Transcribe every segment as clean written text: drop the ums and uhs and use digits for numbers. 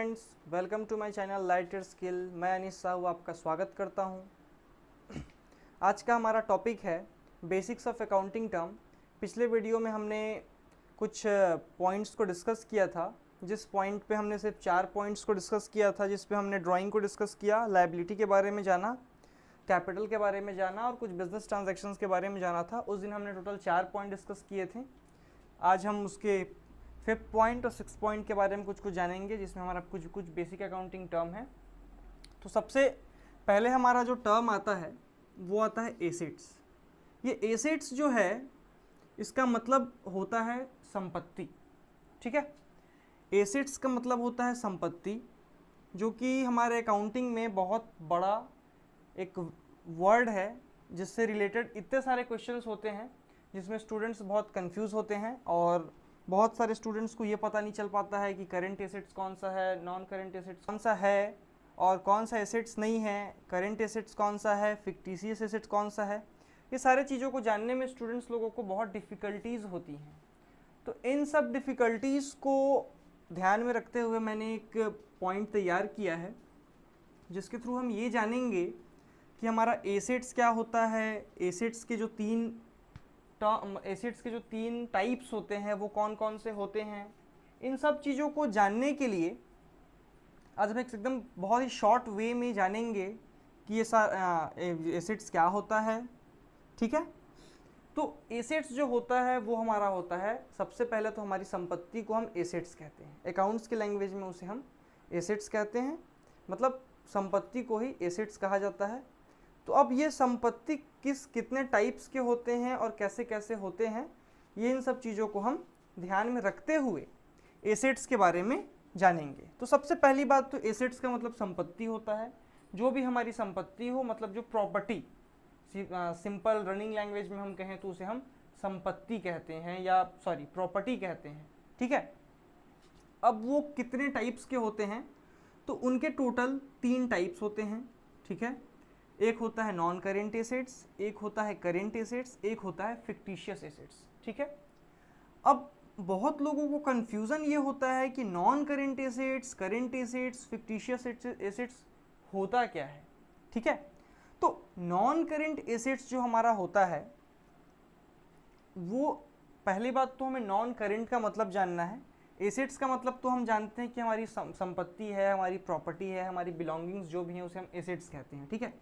Friends, welcome to my channel lighter skill. मैं अनीस साहू आपका स्वागत करता हूं। आज का हमारा टॉपिक है बेसिक्स ऑफ अकाउंटिंग टर्म। पिछले वीडियो में हमने कुछ पॉइंट्स को डिस्कस किया था, जिस पॉइंट पे हमने सिर्फ 4 पॉइंट्स को डिस्कस किया था, जिस पे हमने ड्राइंग को डिस्कस किया, लायबिलिटी के बारे में जाना, कैपिटल के बारे में जाना और कुछ बिजनेस ट्रांजैक्शंस के बारे में जाना था। उस दिन हमने टोटल 4 पॉइंट डिस्कस किए थे। आज हम उसके 5th पॉइंट और 6th पॉइंट के बारे में कुछ जानेंगे, जिसमें हमारा कुछ बेसिक अकाउंटिंग टर्म है। तो सबसे पहले हमारा जो टर्म आता है वो आता है एसेट्स। ये एसेट्स जो है इसका मतलब होता है संपत्ति। ठीक है, एसेट्स का मतलब होता है संपत्ति, जो कि हमारे अकाउंटिंग में बहुत बड़ा एक वर्ड है, जिससे रिलेटेड इतने सारे क्वेश्चंस होते हैं जिसमें स्टूडेंट्स बहुत कंफ्यूज होते हैं और बहुत सारे स्टूडेंट्स को ये पता नहीं चल पाता है कि करंट एसेट्स कौन सा है, नॉन करंट एसेट्स कौन सा है और कौन सा एसेट्स नहीं है, करंट एसेट्स कौन सा है, फिक्टिशियस एसेट्स कौन सा है। ये सारे चीज़ों को जानने में स्टूडेंट्स लोगों को बहुत डिफ़िकल्टीज़ होती हैं। तो इन सब डिफ़िकल्टीज़ को ध्यान में रखते हुए मैंने एक पॉइंट तैयार किया है, जिसके थ्रू हम ये जानेंगे कि हमारा एसेट्स क्या होता है, एसेट्स के जो तीन टाइप्स होते हैं वो कौन कौन से होते हैं। इन सब चीज़ों को जानने के लिए आज हम एकदम बहुत ही शॉर्ट वे में जानेंगे कि ये एसेट्स क्या होता है। ठीक है, तो एसेट्स जो होता है वो हमारा होता है, सबसे पहले तो हमारी संपत्ति को हम एसेट्स कहते हैं। अकाउंट्स की लैंग्वेज में उसे हम एसेट्स कहते हैं, मतलब संपत्ति को ही एसेट्स कहा जाता है। तो अब ये संपत्ति कितने टाइप्स के होते हैं और कैसे कैसे होते हैं, ये इन सब चीज़ों को हम ध्यान में रखते हुए एसेट्स के बारे में जानेंगे। तो सबसे पहली बात, तो एसेट्स का मतलब संपत्ति होता है। जो भी हमारी संपत्ति हो, मतलब जो प्रॉपर्टी, सिंपल रनिंग लैंग्वेज में हम कहें तो उसे हम संपत्ति कहते हैं या प्रॉपर्टी कहते हैं। ठीक है, अब वो कितने टाइप्स के होते हैं, तो उनके टोटल 3 टाइप्स होते हैं। ठीक है, एक होता है नॉन करेंट एसेट्स, एक होता है करेंट एसेट्स, एक होता है फिक्टिशियस एसेट्स। ठीक है, अब बहुत लोगों को कंफ्यूजन ये होता है कि non current assets, current assets, fictitious assets होता क्या है। ठीक है, तो नॉन करेंट एसेट्स जो हमारा होता है, वो पहली बात तो हमें नॉन करेंट का मतलब जानना है। एसेट्स का मतलब तो हम जानते हैं कि हमारी संपत्ति है, हमारी प्रॉपर्टी है, हमारी बिलोंगिंग्स जो भी हैं उसे हम एसेट्स कहते हैं। ठीक है,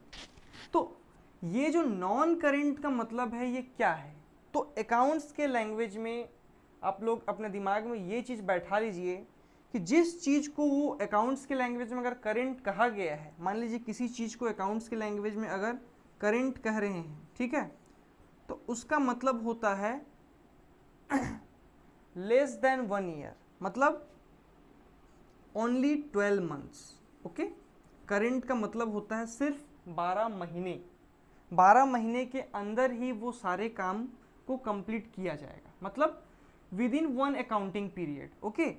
तो ये जो नॉन करेंट का मतलब है ये क्या है, तो अकाउंट्स के लैंग्वेज में आप लोग अपने दिमाग में ये चीज़ बैठा लीजिए कि जिस चीज़ को वो अकाउंट्स के लैंग्वेज में अगर करेंट कहा गया है, मान लीजिए किसी चीज़ को अकाउंट्स के लैंग्वेज में अगर करेंट कह रहे हैं, ठीक है, तो उसका मतलब होता है लेस देन 1 ईयर, मतलब ओनली 12 मंथ्स। ओके, करेंट का मतलब होता है सिर्फ 12 महीने। 12 महीने के अंदर ही वो सारे काम को कंप्लीट किया जाएगा, मतलब with in 1 accounting period. Okay,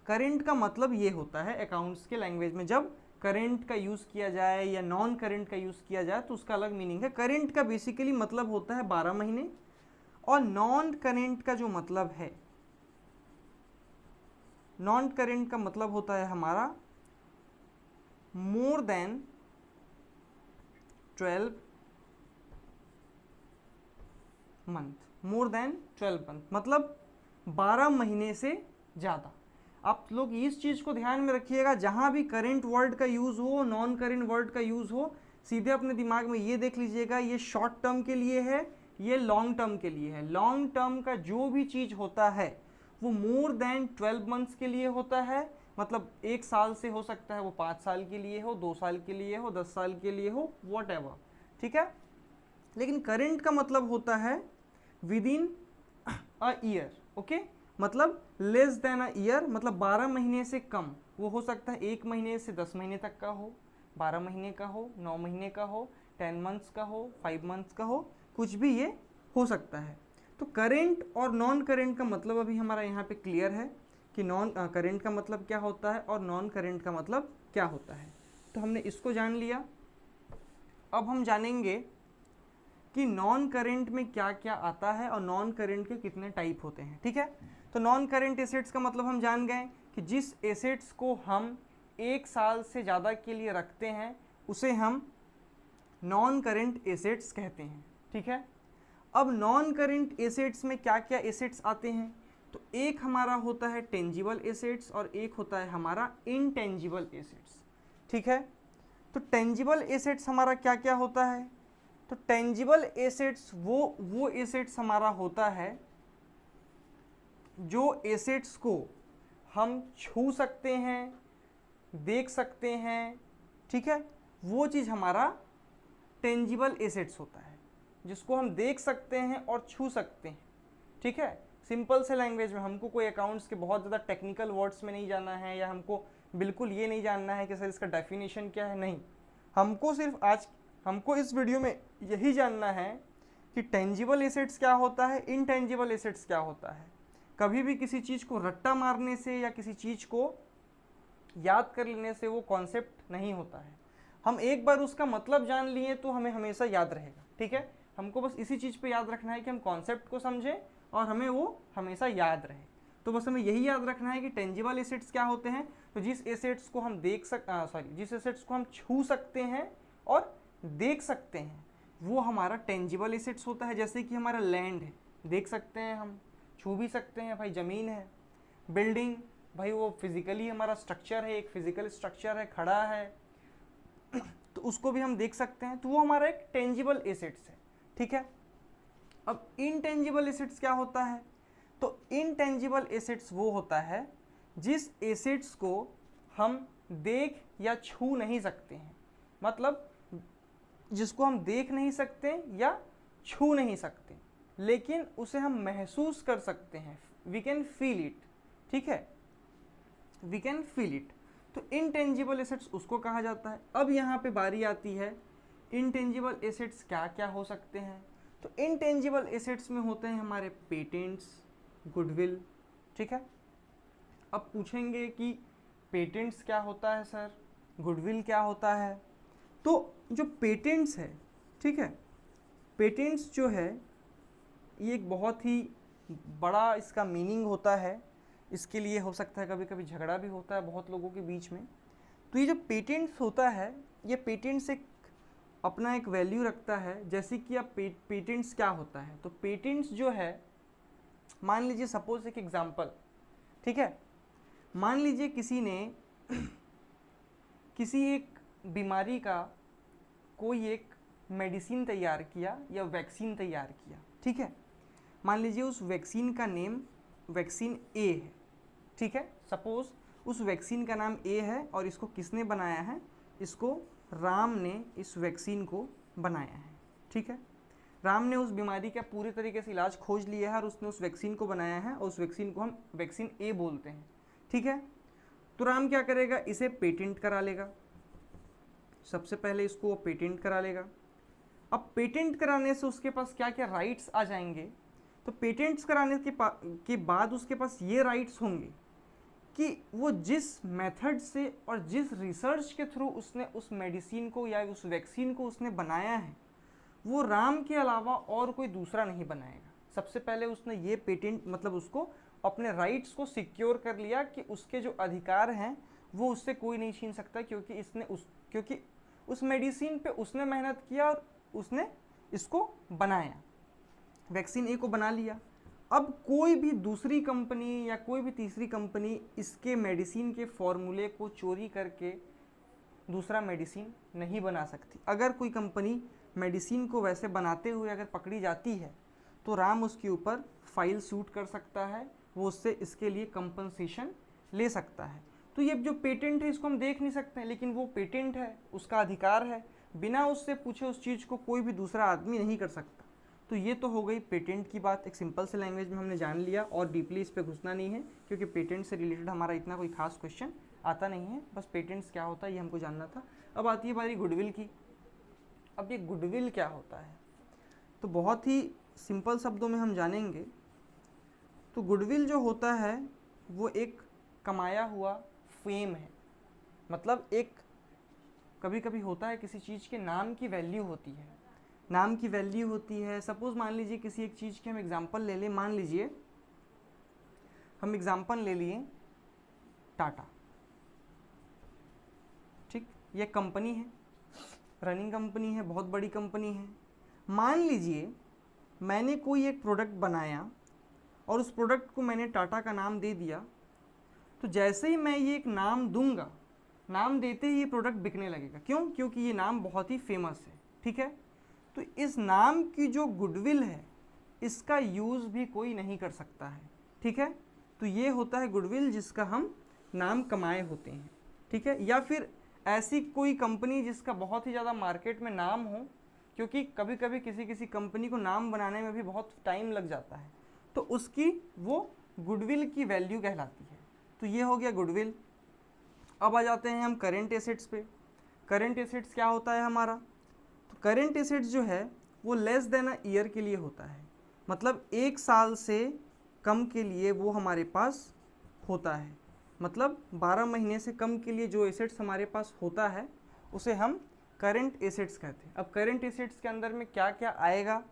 current का मतलब ये होता है अकाउंट्स के लैंग्वेज में, जब करेंट का यूज़ किया जाए या नॉन करेंट का यूज़ किया जाए तो उसका अलग मीनिंग है। करेंट का बेसिकली मतलब होता है 12 महीने, और नॉन करेंट का जो मतलब है, नॉन करेंट का मतलब होता है हमारा more than 12 month. More than 12 month मतलब 12 महीने से ज़्यादा। आप लोग इस चीज़ को ध्यान में रखिएगा, जहाँ भी करेंट वर्ड का यूज़ हो, नॉन करेंट वर्ड का यूज़ हो, सीधे अपने दिमाग में ये देख लीजिएगा, ये शॉर्ट टर्म के लिए है, ये लॉन्ग टर्म के लिए है। लॉन्ग टर्म का जो भी चीज़ होता है वो मोर देन 12 मंथ्स के लिए होता है, मतलब 1 साल से हो सकता है वो 5 साल के लिए हो, 2 साल के लिए हो, 10 साल के लिए हो, वॉट एवर। ठीक है, लेकिन करेंट का मतलब होता है with in a year. Okay, मतलब लेस देन अ ईयर, मतलब 12 महीने से कम। वो हो सकता है 1 महीने से 10 महीने तक का हो, 12 महीने का हो, 9 महीने का हो, 10 मंथ्स का हो, 5 मंथ्स का हो, कुछ भी ये हो सकता है। तो करेंट और नॉन करेंट का मतलब अभी हमारा यहाँ पे क्लियर है कि नॉन करेंट का मतलब क्या होता है और नॉन करेंट का मतलब क्या होता है। तो हमने इसको जान लिया। अब हम जानेंगे कि नॉन करेंट में क्या क्या आता है और नॉन करेंट के कितने टाइप होते हैं। ठीक है, तो नॉन करेंट एसेट्स का मतलब हम जान गए कि जिस एसेट्स को हम 1 साल से ज़्यादा के लिए रखते हैं उसे हम नॉन करेंट एसेट्स कहते हैं। ठीक है, अब नॉन करेंट एसेट्स में क्या क्या एसेट्स आते हैं? तो एक हमारा होता है टेंजिबल एसेट्स और एक होता है हमारा इनटेंजिबल एसेट्स। ठीक है, तो टेंजिबल एसेट्स हमारा क्या क्या होता है? तो टेंजिबल एसेट्स वो एसेट्स हमारा होता है जो एसेट्स को हम छू सकते हैं, देख सकते हैं। ठीक है, वो चीज़ हमारा टेंजिबल एसेट्स होता है, जिसको हम देख सकते हैं और छू सकते हैं। ठीक है, सिंपल से लैंग्वेज में हमको कोई अकाउंट्स के बहुत ज़्यादा टेक्निकल वर्ड्स में नहीं जाना है, या हमको बिल्कुल ये नहीं जानना है कि सर इसका डेफिनेशन क्या है। नहीं, हमको इस वीडियो में यही जानना है कि टेंजिबल एसेट्स क्या होता है, इनटेंजिबल एसेट्स क्या होता है। कभी भी किसी चीज़ को रट्टा मारने से या किसी चीज़ को याद कर लेने से वो कॉन्सेप्ट नहीं होता है। हम एक बार उसका मतलब जान लिए तो हमें हमेशा याद रहेगा। ठीक है, हमको बस इसी चीज़ पे याद रखना है कि हम कॉन्सेप्ट को समझें और हमें वो हमेशा याद रहे। तो बस हमें यही याद रखना है कि टेंजिबल एसेट्स क्या होते हैं। तो जिस एसेट्स को हम जिस एसेट्स को हम छू सकते हैं और देख सकते हैं वो हमारा टेंजिबल एसेट्स होता है। जैसे कि हमारा लैंड है, देख सकते हैं, हम छू भी सकते हैं, भाई ज़मीन है। बिल्डिंग, भाई वो फिजिकली हमारा स्ट्रक्चर है, एक फिजिकल स्ट्रक्चर है, खड़ा है, तो उसको भी हम देख सकते हैं, तो वो हमारा एक टेंजिबल एसेट्स है। ठीक है, अब इनटेंजिबल एसेट्स क्या होता है? तो इनटेंजिबल एसेट्स वो होता है जिस एसेट्स को हम देख या छू नहीं सकते हैं, मतलब जिसको हम देख नहीं सकते या छू नहीं सकते, लेकिन उसे हम महसूस कर सकते हैं। We can feel it. ठीक है, वी कैन फील इट। तो इनटेंजिबल एसेट्स उसको कहा जाता है। अब यहाँ पे बारी आती है इनटेंजिबल एसेट्स क्या क्या हो सकते हैं। तो इनटेंजिबल एसेट्स में होते हैं हमारे पेटेंट्स, गुडविल। ठीक है, अब पूछेंगे कि पेटेंट्स क्या होता है सर, गुडविल क्या होता है? तो जो पेटेंट्स है, ठीक है, पेटेंट्स जो है ये एक बहुत ही बड़ा इसका मीनिंग होता है। इसके लिए हो सकता है कभी कभी झगड़ा भी होता है बहुत लोगों के बीच में। तो ये जो पेटेंट्स होता है, ये पेटेंट्स एक अपना एक वैल्यू रखता है। जैसे कि आप पेटेंट्स क्या होता है, तो पेटेंट्स जो है, मान लीजिए सपोज एक एग्जांपल, ठीक है, मान लीजिए किसी ने किसी एक बीमारी का कोई एक मेडिसिन तैयार किया या वैक्सीन तैयार किया। ठीक है, मान लीजिए उस वैक्सीन का नेम वैक्सीन ए है। ठीक है, सपोज उस वैक्सीन का नाम ए है और इसको किसने बनाया है? इसको राम ने इस वैक्सीन को बनाया है। ठीक है, राम ने उस बीमारी का पूरी तरीके से इलाज खोज लिया है और उसने उस वैक्सीन को बनाया है और उस वैक्सीन को हम वैक्सीन ए बोलते हैं। ठीक है, तो राम क्या करेगा? इसे पेटेंट करा लेगा। सबसे पहले इसको वो पेटेंट करा लेगा। अब पेटेंट कराने से उसके पास क्या क्या राइट्स आ जाएंगे? तो पेटेंट्स कराने के बाद उसके पास ये राइट्स होंगे कि वो जिस मेथड से और जिस रिसर्च के थ्रू उसने उस मेडिसिन को या उस वैक्सीन को उसने बनाया है, वो राम के अलावा और कोई दूसरा नहीं बनाएगा। सबसे पहले उसने ये पेटेंट, मतलब उसको अपने राइट्स को सिक्योर कर लिया कि उसके जो अधिकार हैं वो उससे कोई नहीं छीन सकता, क्योंकि उस मेडिसिन पे उसने मेहनत किया और उसने इसको बनाया, वैक्सीन ए को बना लिया। अब कोई भी दूसरी कंपनी या कोई भी तीसरी कंपनी इसके मेडिसिन के फॉर्मूले को चोरी करके दूसरा मेडिसिन नहीं बना सकती। अगर कोई कंपनी मेडिसिन को वैसे बनाते हुए अगर पकड़ी जाती है तो राम उसके ऊपर फाइल सूट कर सकता है, वो उससे इसके लिए कंपनसेशन ले सकता है। तो ये जो पेटेंट है इसको हम देख नहीं सकते हैं, लेकिन वो पेटेंट है, उसका अधिकार है, बिना उससे पूछे उस चीज़ को कोई भी दूसरा आदमी नहीं कर सकता। तो ये तो हो गई पेटेंट की बात, एक सिंपल से लैंग्वेज में हमने जान लिया और डीपली इस पर घुसना नहीं है, क्योंकि पेटेंट से रिलेटेड हमारा इतना कोई खास क्वेश्चन आता नहीं है। बस पेटेंट्स क्या होता है ये हमको जानना था। अब आती है बारी गुडविल की। अब ये गुडविल क्या होता है, तो बहुत ही सिंपल शब्दों में हम जानेंगे। तो गुडविल जो होता है वो एक कमाया हुआ फेम है, मतलब एक कभी कभी होता है किसी चीज़ के नाम की वैल्यू होती है, नाम की वैल्यू होती है। सपोज मान लीजिए किसी एक चीज़ की हम एग्जांपल ले लें, मान लीजिए हम एग्जांपल ले लिए टाटा। ठीक, ये कंपनी है, रनिंग कंपनी है, बहुत बड़ी कंपनी है। मान लीजिए मैंने कोई एक प्रोडक्ट बनाया और उस प्रोडक्ट को मैंने टाटा का नाम दे दिया, तो जैसे ही मैं ये एक नाम दूंगा, नाम देते ही ये प्रोडक्ट बिकने लगेगा। क्यों? क्योंकि ये नाम बहुत ही फेमस है। ठीक है, तो इस नाम की जो गुडविल है इसका यूज़ भी कोई नहीं कर सकता है। ठीक है, तो ये होता है गुडविल जिसका हम नाम कमाए होते हैं। ठीक है, या फिर ऐसी कोई कंपनी जिसका बहुत ही ज़्यादा मार्केट में नाम हो, क्योंकि कभी कभी किसी किसी कंपनी को नाम बनाने में भी बहुत टाइम लग जाता है, तो उसकी वो गुडविल की वैल्यू कहलाती है। तो ये हो गया गुडविल। अब आ जाते हैं हम करेंट एसेट्स पे। करेंट एसेट्स क्या होता है हमारा? तो करेंट एसेट्स जो है वो लेस देन अ ईयर के लिए होता है, मतलब 1 साल से कम के लिए वो हमारे पास होता है। मतलब 12 महीने से कम के लिए जो एसेट्स हमारे पास होता है उसे हम करेंट एसेट्स कहते हैं। अब करेंट एसेट्स के अंदर में क्या क्या आएगा?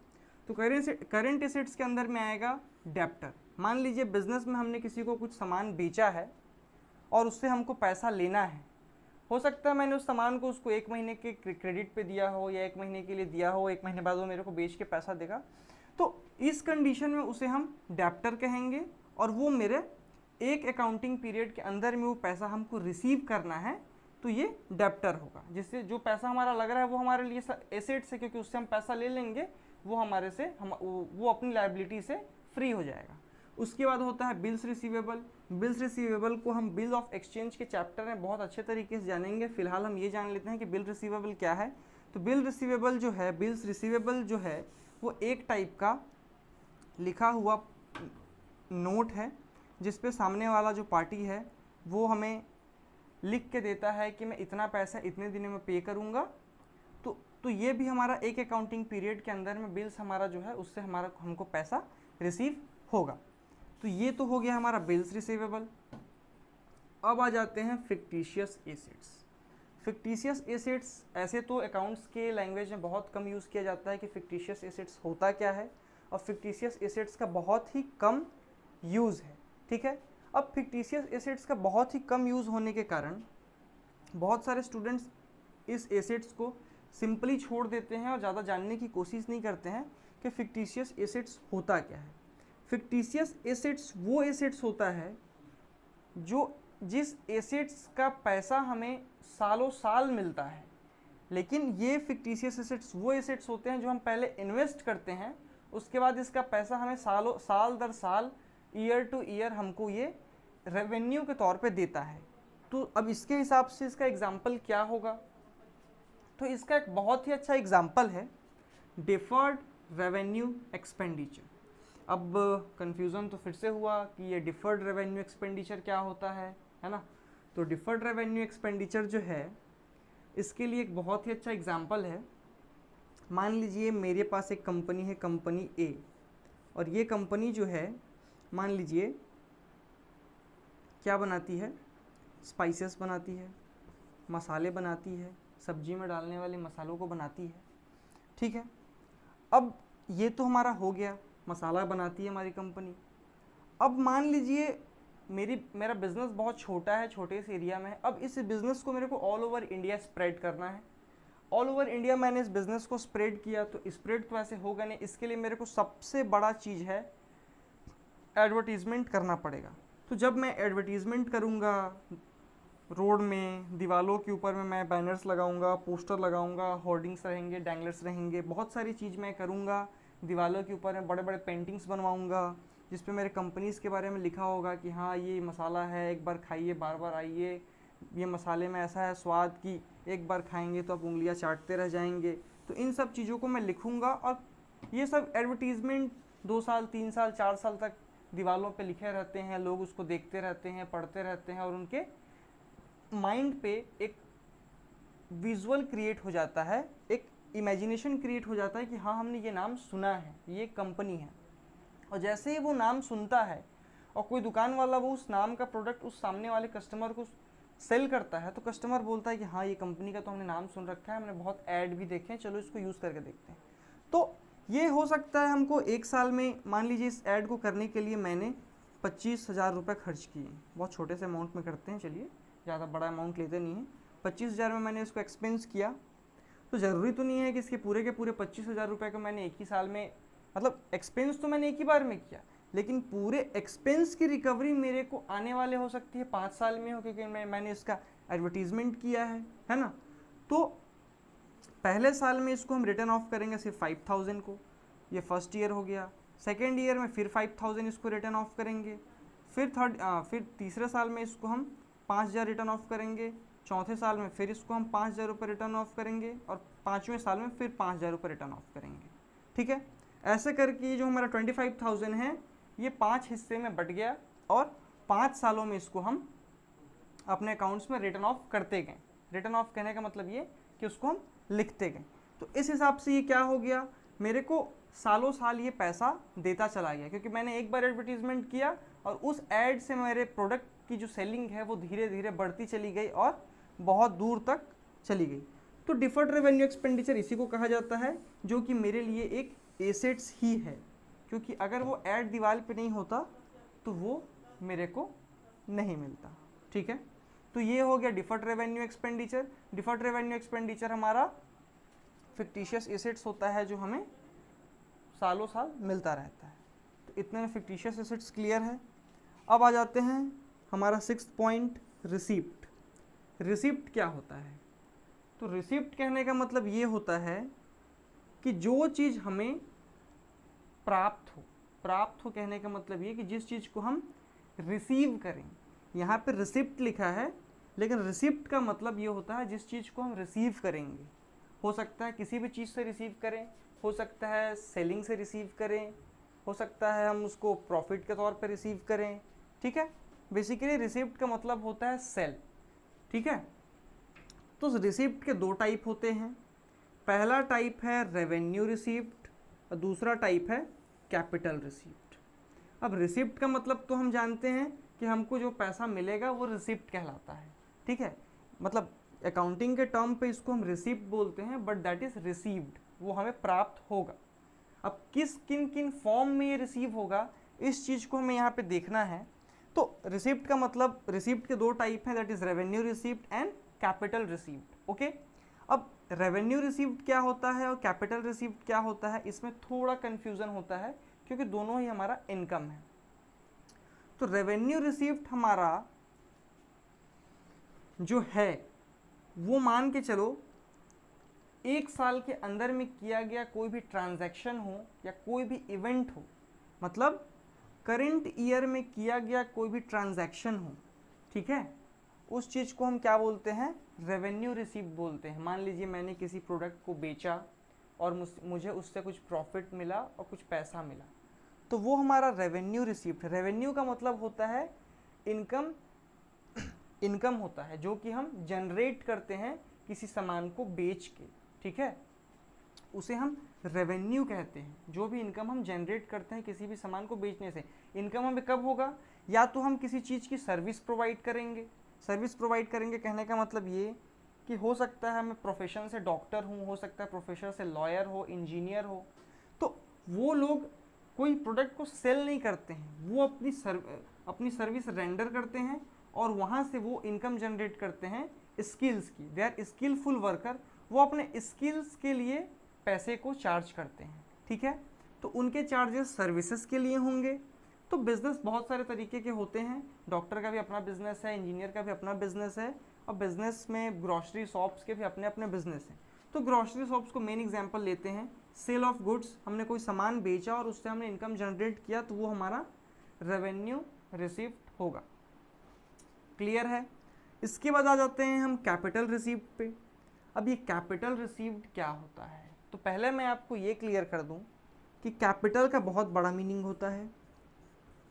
तो करेंट एसेट्स के अंदर में आएगा डेप्टर। मान लीजिए बिजनेस में हमने किसी को कुछ सामान बेचा है और उससे हमको पैसा लेना है। हो सकता है मैंने उस सामान को उसको 1 महीने के क्रेडिट पे दिया हो या 1 महीने के लिए दिया हो, 1 महीने बाद वो मेरे को बेच के पैसा देगा, तो इस कंडीशन में उसे हम डेप्टर कहेंगे और वो मेरे एक अकाउंटिंग पीरियड के अंदर में वो पैसा हमको रिसीव करना है, तो ये डेप्टर होगा। जिससे जो पैसा हमारा लग रहा है वो हमारे लिए एसेट्स है, क्योंकि उससे हम पैसा ले लेंगे, वो हमारे से वो अपनी लायबिलिटी से फ्री हो जाएगा। उसके बाद होता है बिल्स रिसीवेबल। बिल्स रिसीवेबल को हम बिल ऑफ एक्सचेंज के चैप्टर में बहुत अच्छे तरीके से जानेंगे। फिलहाल हम ये जान लेते हैं कि बिल रिसीवेबल क्या है। तो बिल रिसीवेबल जो है, बिल्स रिसीवेबल जो है वो एक टाइप का लिखा हुआ नोट है जिसपे सामने वाला जो पार्टी है वो हमें लिख के देता है कि मैं इतना पैसा इतने दिनों में पे करूँगा। तो ये भी हमारा एक अकाउंटिंग पीरियड के अंदर में बिल्स हमारा जो है उससे हमको पैसा रिसीव होगा। तो ये तो हो गया हमारा बिल्स रिसीवेबल। अब आ जाते हैं फिक्टिशियस एसेट्स। फिक्टिशियस एसेट्स ऐसे तो अकाउंट्स के लैंग्वेज में बहुत कम यूज़ किया जाता है कि फिक्टिशियस एसेट्स होता क्या है, और फिक्टिशियस एसेट्स का बहुत ही कम यूज़ है। ठीक है, अब फिक्टिशियस एसेट्स का बहुत ही कम यूज़ होने के कारण बहुत सारे स्टूडेंट्स इस एसेट्स को सिंपली छोड़ देते हैं और ज़्यादा जानने की कोशिश नहीं करते हैं कि फिक्टिशियस एसेट्स होता क्या है। फिक्टिशियस एसेट्स वो एसेट्स होता है जिस एसेट्स का पैसा हमें सालों साल मिलता है, लेकिन ये फिक्टिशियस एसेट्स वो एसेट्स होते हैं जो हम पहले इन्वेस्ट करते हैं, उसके बाद इसका पैसा हमें साल दर साल, ईयर टू ईयर हमको ये रेवेन्यू के तौर पे देता है। तो अब इसके हिसाब से इसका एग्जाम्पल क्या होगा? तो इसका एक बहुत ही अच्छा एग्जाम्पल है डिफर्ड रेवेन्यू एक्सपेंडिचर। अब कन्फ्यूज़न तो फिर से हुआ कि ये डिफर्ड रेवेन्यू एक्सपेंडिचर क्या होता है ना? तो डिफर्ड रेवेन्यू एक्सपेंडिचर जो है इसके लिए एक बहुत ही अच्छा एग्जाम्पल है। मान लीजिए मेरे पास एक कंपनी है, कंपनी ए, और ये कंपनी जो है मान लीजिए क्या बनाती है, स्पाइसेस बनाती है, मसाले बनाती है, सब्जी में डालने वाले मसालों को बनाती है। ठीक है, अब ये तो हमारा हो गया, मसाला बनाती है हमारी कंपनी। अब मान लीजिए मेरा बिज़नेस बहुत छोटा है, छोटे से एरिया में है। अब इस बिज़नेस को मेरे को ऑल ओवर इंडिया स्प्रेड करना है। ऑल ओवर इंडिया मैंने इस बिज़नेस को स्प्रेड किया, तो स्प्रेड तो ऐसे होगा नहीं, इसके लिए मेरे को सबसे बड़ा चीज़ है एडवर्टीज़मेंट करना पड़ेगा। तो जब मैं एडवर्टीज़मेंट करूँगा, रोड में, दीवालों के ऊपर में मैं बैनर्स लगाऊंगा, पोस्टर लगाऊंगा, होर्डिंग्स रहेंगे, डैंगलर्स रहेंगे, बहुत सारी चीज़ मैं करूंगा। दीवालों के ऊपर में बड़े बड़े पेंटिंग्स बनवाऊंगा जिस पे मेरे कंपनीज़ के बारे में लिखा होगा कि हाँ ये मसाला है, एक बार खाइए, बार बार आइए, ये मसाले में ऐसा है स्वाद कि एक बार खाएंगे तो आप उंगलियां चाटते रह जाएंगे। तो इन सब चीज़ों को मैं लिखूंगा और ये सब एडवर्टीज़मेंट 2 साल, 3 साल, 4 साल तक दीवालों पे लिखे रहते हैं, लोग उसको देखते रहते हैं, पढ़ते रहते हैं, और उनके माइंड पे एक विजुअल क्रिएट हो जाता है, एक इमेजिनेशन क्रिएट हो जाता है कि हाँ हमने ये नाम सुना है, ये कंपनी है। और जैसे ही वो नाम सुनता है और कोई दुकान वाला वो उस नाम का प्रोडक्ट उस सामने वाले कस्टमर को सेल करता है, तो कस्टमर बोलता है कि हाँ ये कंपनी का तो हमने नाम सुन रखा है, हमने बहुत ऐड भी देखे हैं, चलो इसको यूज़ करके देखते हैं। तो ये हो सकता है हमको 1 साल में, मान लीजिए इस ऐड को करने के लिए मैंने 25,000 रुपये खर्च किए। बहुत छोटे से अमाउंट में करते हैं, चलिए ज़्यादा बड़ा अमाउंट लेते नहीं हैं। 25,000 में मैंने इसको एक्सपेंस किया, तो ज़रूरी तो नहीं है कि इसके पूरे के पूरे 25,000 रुपये को मैंने एक ही साल में, मतलब एक्सपेंस तो मैंने एक ही बार में किया, लेकिन पूरे एक्सपेंस की रिकवरी मेरे को आने वाले हो सकती है 5 साल में हो, क्योंकि मैंने इसका एडवर्टीजमेंट किया है ना। तो पहले साल में इसको हम रिटर्न ऑफ करेंगे सिर्फ 5,000 को, ये फर्स्ट ईयर हो गया। सेकेंड ईयर में फिर 5,000 इसको रिटर्न ऑफ करेंगे, फिर तीसरे साल में इसको हम 5,000 रिटर्न ऑफ करेंगे, चौथे साल में फिर इसको हम 5,000 रुपये रिटर्न ऑफ करेंगे, और 5वें साल में फिर 5,000 रुपये रिटर्न ऑफ करेंगे। ठीक है, ऐसे करके जो हमारा 25,000 है ये 5 हिस्से में बट गया, और 5 सालों में इसको हम अपने अकाउंट्स में रिटर्न ऑफ करते गए। रिटर्न ऑफ कहने का मतलब ये कि उसको हम लिखते गए। तो इस हिसाब से ये क्या हो गया, मेरे को सालों साल ये पैसा देता चला गया, क्योंकि मैंने एक बार एडवर्टीजमेंट किया और उस एड से मेरे प्रोडक्ट की जो सेलिंग है वो धीरे धीरे बढ़ती चली गई और बहुत दूर तक चली गई। तो डिफर्ड रेवेन्यू एक्सपेंडिचर इसी को कहा जाता है, जो कि मेरे लिए एक एसेट्स ही है, क्योंकि अगर वो एड दीवार पे नहीं होता तो वो मेरे को नहीं मिलता। ठीक है, तो ये हो गया deferred revenue expenditure. Deferred revenue expenditure हमारा फिक्टिशियस एसेट्स होता है जो हमें सालों साल मिलता रहता है। तो इतने में फिक्टिशियस एसेट्स क्लियर है। अब आ जाते हैं हमारा 6th पॉइंट, रिसिप्ट। रिसिप्ट क्या होता है? तो रिसिप्ट कहने का मतलब ये होता है कि जो चीज़ हमें प्राप्त हो कहने का मतलब ये कि जिस चीज़ को हम रिसीव करें। यहाँ पे रिसिप्ट लिखा है, लेकिन रिसिप्ट का मतलब ये होता है जिस चीज़ को हम रिसीव करेंगे। हो सकता है किसी भी चीज़ से रिसीव करें, हो सकता है सेलिंग से रिसीव करें, हो सकता है हम उसको प्रॉफिट के तौर पर रिसीव करें। ठीक है, बेसिकली रिसिप्ट का मतलब होता है सेल। ठीक है, तो रिसिप्ट के 2 टाइप होते हैं। पहला टाइप है रेवेन्यू रिसिप्ट और दूसरा टाइप है कैपिटल रिसिप्ट। अब रिसिप्ट का मतलब तो हम जानते हैं कि हमको जो पैसा मिलेगा वो रिसिप्ट कहलाता है। ठीक है, मतलब अकाउंटिंग के टर्म पे इसको हम रिसिप्ट बोलते हैं, बट दैट इज रिसीव्ड, वो हमें प्राप्त होगा। अब किन किन फॉर्म में ये रिसीव होगा, इस चीज़ को हमें यहाँ पे देखना है। तो रिसिप्ट का मतलब, रिसिप्ट के 2 टाइप हैं, that is revenue receipt and capital receipt. Okay, अब रेवेन्यू रिसिप्ट क्या होता है और कैपिटल रिसिप्ट क्या होता है, इसमें थोड़ा कन्फ्यूज़न होता है, क्योंकि दोनों ही हमारा इनकम है। तो रेवेन्यू रिसिप्ट हमारा जो है वो मान के चलो 1 साल के अंदर में किया गया कोई भी ट्रांजैक्शन हो या कोई भी इवेंट हो, मतलब करंट ईयर में किया गया कोई भी ट्रांजैक्शन हो। ठीक है, उस चीज़ को हम क्या बोलते हैं, रेवेन्यू रिसिप्ट बोलते हैं। मान लीजिए मैंने किसी प्रोडक्ट को बेचा और मुझे उससे कुछ प्रॉफिट मिला और कुछ पैसा मिला, तो वो हमारा रेवेन्यू रिसिप्ट। रेवेन्यू का मतलब होता है इनकम होता है जो कि हम जनरेट करते हैं किसी सामान को बेच के। ठीक है, उसे हम रेवेन्यू कहते हैं। जो भी इनकम हम जनरेट करते हैं किसी भी सामान को बेचने से। इनकम हमें कब होगा, या तो हम किसी चीज़ की सर्विस प्रोवाइड करेंगे। सर्विस प्रोवाइड करेंगे कहने का मतलब ये कि हो सकता है मैं प्रोफेशन से डॉक्टर हूँ, हो सकता है प्रोफेशन से लॉयर हो, इंजीनियर हो, तो वो लोग कोई प्रोडक्ट को सेल नहीं करते हैं, वो अपनी सर्विस रेंडर करते हैं और वहाँ से वो इनकम जनरेट करते हैं स्किल्स की। दे आर स्किलफुल वर्कर, वो अपने स्किल्स के लिए पैसे को चार्ज करते हैं। ठीक है, तो उनके चार्जेस सर्विसेज के लिए होंगे। तो बिज़नेस बहुत सारे तरीके के होते हैं, डॉक्टर का भी अपना बिजनेस है, इंजीनियर का भी अपना बिजनेस है, और बिजनेस में ग्रॉसरी शॉप्स के भी अपने अपने बिजनेस हैं। तो ग्रॉसरी शॉप्स को मेन एग्जांपल लेते हैं, सेल ऑफ गुड्स, हमने कोई सामान बेचा और उससे हमने इनकम जनरेट किया, तो वो हमारा रेवेन्यू रिसिप्ट होगा। क्लियर है? इसके बाद आ जाते हैं हम कैपिटल रिसिप्ट पे। अब ये कैपिटल रिसिप्ट क्या होता है, तो पहले मैं आपको ये क्लियर कर दूं कि कैपिटल का बहुत बड़ा मीनिंग होता है।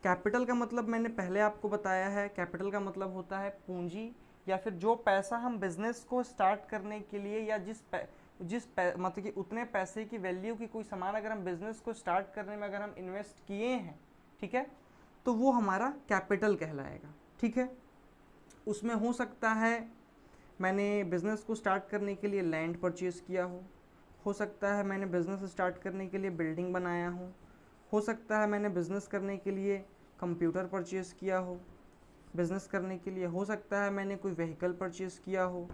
कैपिटल का मतलब मैंने पहले आपको बताया है, कैपिटल का मतलब होता है पूंजी, या फिर जो पैसा हम बिजनेस को स्टार्ट करने के लिए, या मतलब कि उतने पैसे की वैल्यू की कोई सामान अगर हम बिजनेस को स्टार्ट करने में अगर हम इन्वेस्ट किए हैं, ठीक है, तो वो हमारा कैपिटल कहलाएगा। ठीक है, उसमें हो सकता है मैंने बिज़नेस को स्टार्ट करने के लिए लैंड परचेज़ किया हो सकता है मैंने बिज़नेस स्टार्ट करने के लिए बिल्डिंग बनाया हो सकता है मैंने बिज़नेस करने के लिए कंप्यूटर परचेज़ किया हो बिज़नेस करने के लिए, हो सकता है मैंने कोई व्हीकल परचेज़ किया हो,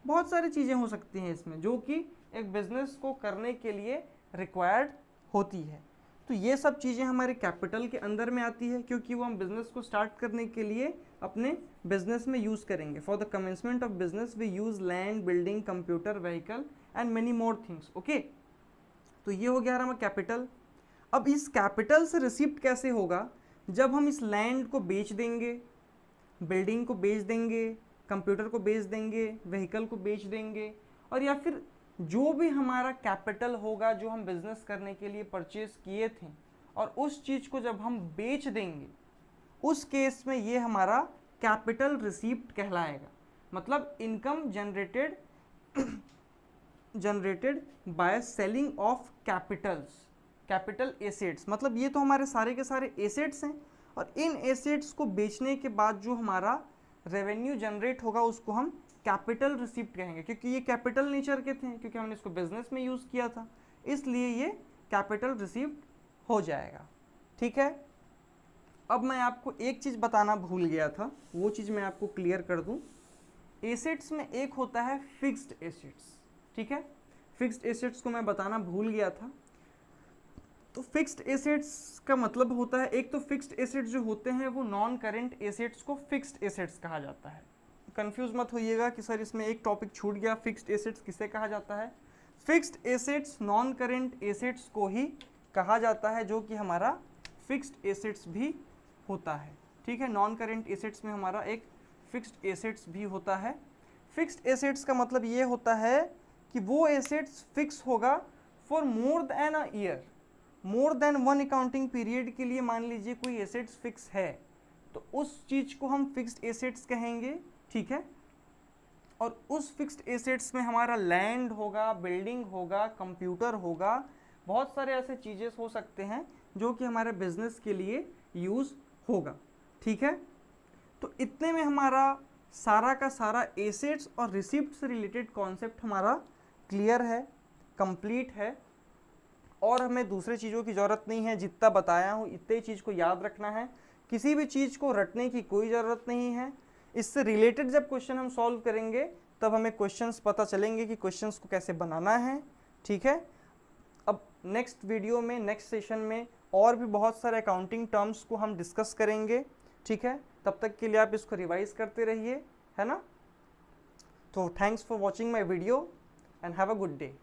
बहुत सारी चीज़ें हो सकती हैं इसमें जो कि एक बिज़नेस को करने के लिए रिक्वायर्ड होती है। तो ये सब चीज़ें हमारे कैपिटल के अंदर में आती है, क्योंकि वो हम बिज़नेस को स्टार्ट करने के लिए अपने बिज़नेस में यूज़ करेंगे। For the commencement of business we use land, building, computer, vehicle and many more things. Okay, तो ये हो गया हमारा कैपिटल। अब इस कैपिटल से रिसिप्ट कैसे होगा? जब हम इस लैंड को बेच देंगे, बिल्डिंग को बेच देंगे, कंप्यूटर को बेच देंगे, व्हीकल को बेच देंगे, और या फिर जो भी हमारा कैपिटल होगा जो हम बिजनेस करने के लिए परचेज किए थे, और उस चीज़ को जब हम बेच देंगे, उस केस में ये हमारा कैपिटल रिसीप्ट कहलाएगा। मतलब income generated by selling of capital assets. मतलब ये तो हमारे सारे के सारे एसेट्स हैं, और इन एसेट्स को बेचने के बाद जो हमारा रेवेन्यू जनरेट होगा उसको हम कैपिटल रिसीप्ट कहेंगे, क्योंकि ये कैपिटल नेचर के थे, क्योंकि हमने इसको बिजनेस में यूज़ किया था, इसलिए ये कैपिटल रिसीप्ट हो जाएगा। ठीक है, अब मैं आपको एक चीज़ बताना भूल गया था, वो चीज़ मैं आपको क्लियर कर दूं। एसेट्स में एक होता है फिक्स्ड एसेट्स। ठीक है, फिक्स्ड एसेट्स को मैं बताना भूल गया था। तो फिक्स्ड एसेट्स का मतलब होता है, एक तो फिक्स्ड एसेट्स जो होते हैं वो नॉन करेंट एसेट्स को फिक्स्ड एसेट्स कहा जाता है। कंफ्यूज मत होइएगा कि सर इसमें एक टॉपिक छूट गया, फिक्स्ड एसेट्स किसे कहा जाता है? Fixed assets non current assets को ही कहा जाता है, जो कि हमारा फिक्स्ड एसेट्स भी होता है। ठीक है, नॉन करेंट एसेट्स में हमारा एक फिक्स्ड एसेट्स भी होता है। फिक्स्ड एसेट्स का मतलब ये होता है कि वो एसेट्स फिक्स होगा for more than a year, more than one accounting period के लिए। मान लीजिए कोई एसेट्स फिक्स है तो उस चीज़ को हम फिक्स्ड एसेट्स कहेंगे। ठीक है, और उस फिक्स्ड एसेट्स में हमारा लैंड होगा, बिल्डिंग होगा, कंप्यूटर होगा, बहुत सारे ऐसे चीज़ें हो सकते हैं जो कि हमारे बिजनेस के लिए यूज़ होगा। ठीक है, तो इतने में हमारा सारा का सारा एसेट्स और रिसिप्ट से रिलेटेड कॉन्सेप्ट हमारा क्लियर है, कंप्लीट है, और हमें दूसरे चीज़ों की ज़रूरत नहीं है। जितना बताया हूँ इतने चीज़ को याद रखना है, किसी भी चीज़ को रटने की कोई ज़रूरत नहीं है। इससे रिलेटेड जब क्वेश्चन हम सॉल्व करेंगे तब हमें क्वेश्चंस पता चलेंगे कि क्वेश्चंस को कैसे बनाना है। ठीक है, अब नेक्स्ट वीडियो में, नेक्स्ट सेशन में और भी बहुत सारे अकाउंटिंग टर्म्स को हम डिस्कस करेंगे। ठीक है, तब तक के लिए आप इसको रिवाइज करते रहिए, है ना। तो thanks for watching my video and have a good day.